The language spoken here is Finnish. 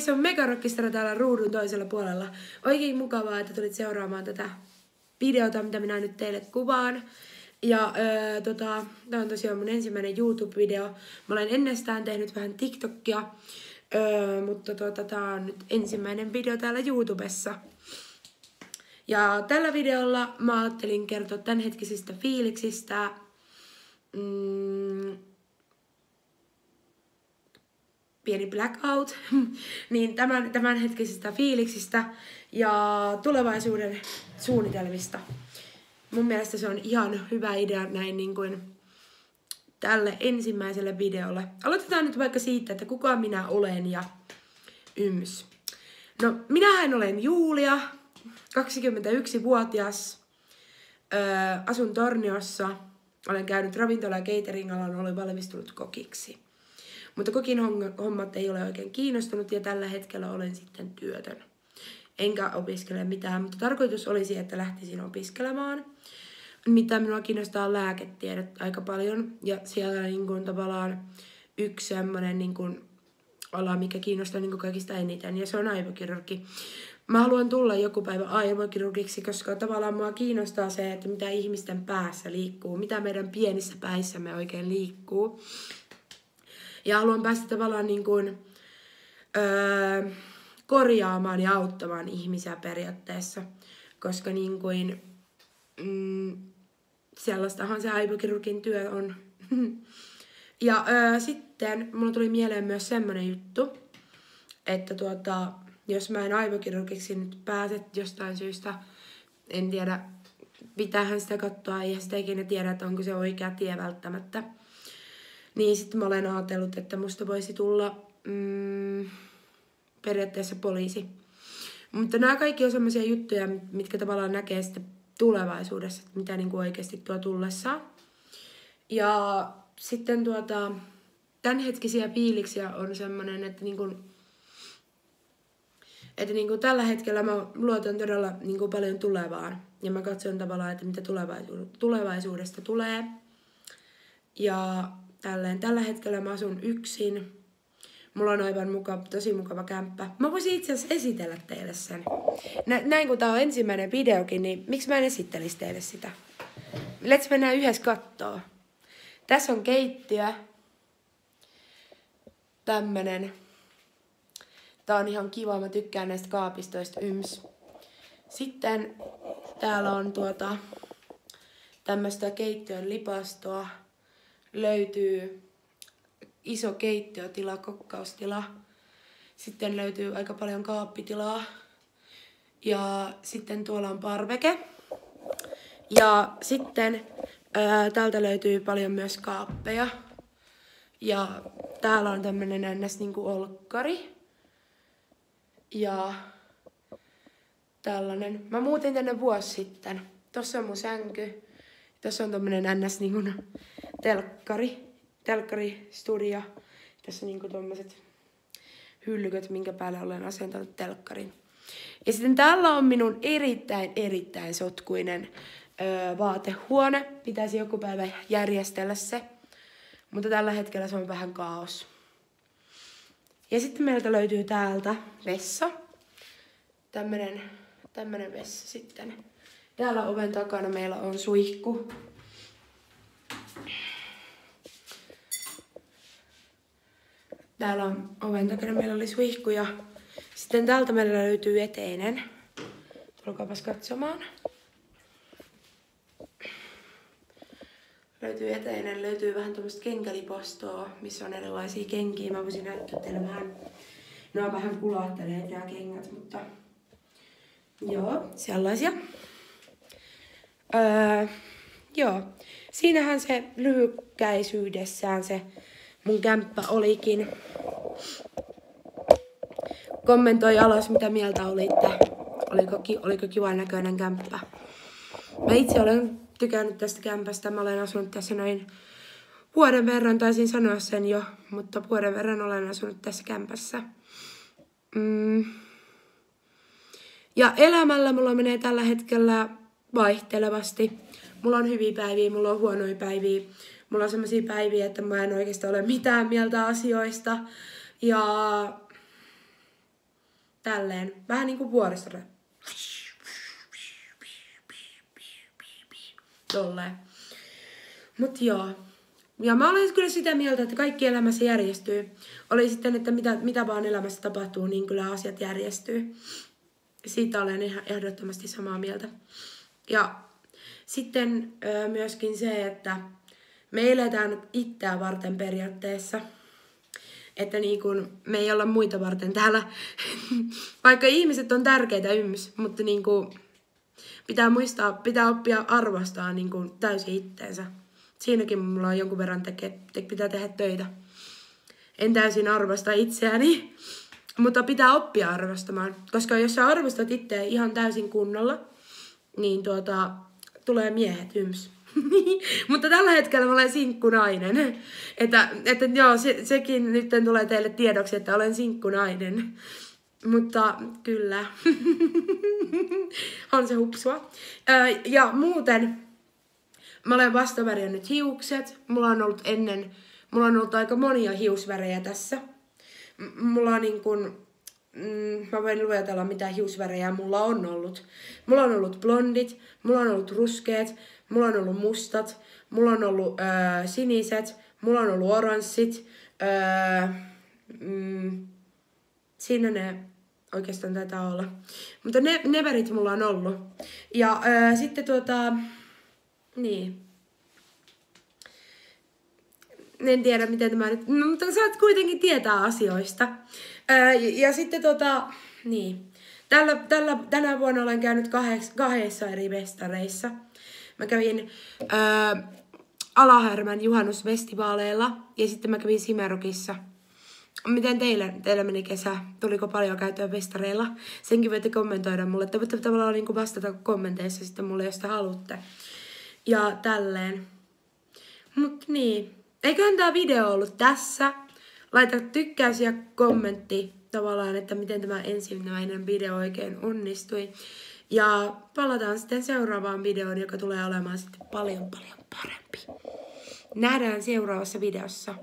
se on Mega Rockistara täällä ruudun toisella puolella. Oikein mukavaa, että tulit seuraamaan tätä videota, mitä minä nyt teille kuvaan. Ja tämä on tosiaan mun ensimmäinen YouTube-video. Mä olen ennestään tehnyt vähän TikTokia, mutta tämä on nyt ensimmäinen video täällä YouTubessa. Ja tällä videolla mä ajattelin kertoa tämänhetkisistä fiiliksistä, pieni blackout, niin tämänhetkisistä fiiliksistä ja tulevaisuuden suunnitelmista. Mun mielestä se on ihan hyvä idea näin niin kuin tälle ensimmäiselle videolle. Aloitetaan nyt vaikka siitä, että kuka minä olen ja yms. No, minähän olen Julia, 21-vuotias, asun Torniossa, olen käynyt ravintola- ja catering-alan, olen valmistunut kokiksi. Mutta kokin hommat ei ole oikein kiinnostunut ja tällä hetkellä olen sitten työtön. Enkä opiskele mitään, mutta tarkoitus olisi, että lähtisin opiskelemaan. Mitä minua kiinnostaa lääketiede aika paljon ja siellä niin kuin tavallaan yksi semmoinen niin kuin ala, mikä kiinnostaa niin kuin kaikista eniten ja se on aivokirurgi. Mä haluan tulla joku päivä aivokirurgiksi, koska tavallaan mua kiinnostaa se, että mitä ihmisten päässä liikkuu, mitä meidän pienissä päissämme oikein liikkuu. Ja haluan päästä tavallaan niin kuin, korjaamaan ja auttamaan ihmisiä periaatteessa, koska niin kuin, sellaistahan se aivokirurgin työ on. Ja sitten mulla tuli mieleen myös semmoinen juttu, että jos mä en aivokirurgiksi nyt pääse jostain syystä, en tiedä, pitäähän sitä katsoa, eihän sitä ikinä tiedä, että onko se oikea tie välttämättä. Niin sitten mä olen ajatellut, että musta voisi tulla periaatteessa poliisi. Mutta nämä kaikki on sellaisia juttuja, mitkä tavallaan näkee sitten tulevaisuudessa, mitä niinku oikeasti tuo tullessaan. Ja sitten tämänhetkisiä fiiliksiä on semmoinen, että tällä hetkellä mä luotan todella niinku paljon tulevaan. Ja mä katson tavallaan, että mitä tulevaisuudesta tulee. Ja tällä hetkellä mä asun yksin. Mulla on aivan tosi mukava kämppä. Mä voisin itse asiassa esitellä teille sen. Näin kun tää on ensimmäinen videokin, niin miksi mä en esittelisi teille sitä? Let's mennään yhdessä kattoo. Tässä on keittiö. Tämmönen. Tää on ihan kiva, mä tykkään näistä kaapistoista yms. Sitten täällä on tämmöstä keittiön lipastoa. Löytyy iso keittiötila, kokkaustila. Sitten löytyy aika paljon kaappitilaa. Ja sitten tuolla on parveke. Ja sitten täältä löytyy paljon myös kaappeja. Ja täällä on tämmönen ns. Niinku olkkari. Ja tällainen. Mä muutin tänne vuosi sitten. Tossa on mun sänky. Tässä on tämmönen ns. Niinku telkkaristudio. Tässä on niinku tommoset hyllyköt, minkä päälle olen asentanut telkkarin. Ja sitten täällä on minun erittäin sotkuinen vaatehuone. Pitäisi joku päivä järjestellä se. Mutta tällä hetkellä se on vähän kaos. Ja sitten meiltä löytyy täältä vessa. Tämmönen vessa sitten. Täällä oven takana meillä on suihku. Täällä on oven takana meillä oli suihku ja sitten täältä meillä löytyy eteinen. Tulkaapas katsomaan. Löytyy eteinen, löytyy vähän tämmöistä kenkälipostoa, missä on erilaisia kenkiä. Mä voisin näyttää teille vähän. Ne on vähän kulahteleet nämä kengät, mutta joo, sellaisia. Joo, siinähän se lyhykäisyydessään se mun kämppä olikin. Kommentoi alas, mitä mieltä olitte. Oliko kivan näköinen kämppä? Mä itse olen tykännyt tästä kämpästä. Mä olen asunut tässä noin vuoden verran, taisin sanoa sen jo, mutta vuoden verran olen asunut tässä kämpässä. Ja elämällä mulla menee tällä hetkellä vaihtelevasti. Mulla on hyviä päiviä, mulla on huonoja päiviä. Mulla on semmosia päiviä, että mä en oikeastaan ole mitään mieltä asioista. Ja tälleen. Vähän niinku vuoristossa. Tolleen. Mut joo. Ja mä olen kyllä sitä mieltä, että kaikki elämässä järjestyy. Oli sitten, että mitä vaan elämässä tapahtuu, niin kyllä asiat järjestyy. Siitä olen ihan ehdottomasti samaa mieltä. Ja sitten myöskin se, että me eletään itseä varten periaatteessa. Että niin kun me ei olla muita varten täällä. Vaikka ihmiset on tärkeitä mutta niin kun pitää muistaa, pitää oppia arvostaa niin kun täysin itteensä. Siinäkin mulla on jonkun verran pitää tehdä töitä. En täysin arvosta itseäni, mutta pitää oppia arvostamaan. Koska jos sä arvostat itseä ihan täysin kunnolla, niin tulee miehet Mutta tällä hetkellä mä olen sinkkunainen. Että joo, sekin nyt tulee teille tiedoksi, että olen sinkkunainen. Mutta kyllä, on se hupsua. Ja muuten, mä olen vasta värjännyt hiukset. Mulla on ollut aika monia hiusvärejä tässä. Mulla on niin kuin, mä voin luetella mitä hiusvärejä mulla on ollut. Mulla on ollut blondit, mulla on ollut ruskeat, mulla on ollut mustat, mulla on ollut siniset, mulla on ollut oranssit. Siinä ne oikeastaan taitaa olla. Mutta ne värit mulla on ollut. Ja sitten niin. En tiedä miten tämä nyt, no, mutta saat kuitenkin tietää asioista. Ja sitten niin. Tänä vuonna olen käynyt kahdessa eri festareissa. Mä kävin Alahärmän juhannusfestivaaleilla ja sitten mä kävin Simerokissa. Miten teillä meni kesä? Tuliko paljon käytyä festareilla? Senkin voitte kommentoida mulle. Te voitte tavallaan niin vastata kommenteissa sitten mulle, jos te haluatte. Ja tälleen. Mut niin. Eiköhän tää video ollut tässä. Laita tykkäys ja kommentti tavallaan, että miten tämä ensimmäinen video oikein onnistui. Ja palataan sitten seuraavaan videoon, joka tulee olemaan sitten paljon parempi. Nähdään seuraavassa videossa.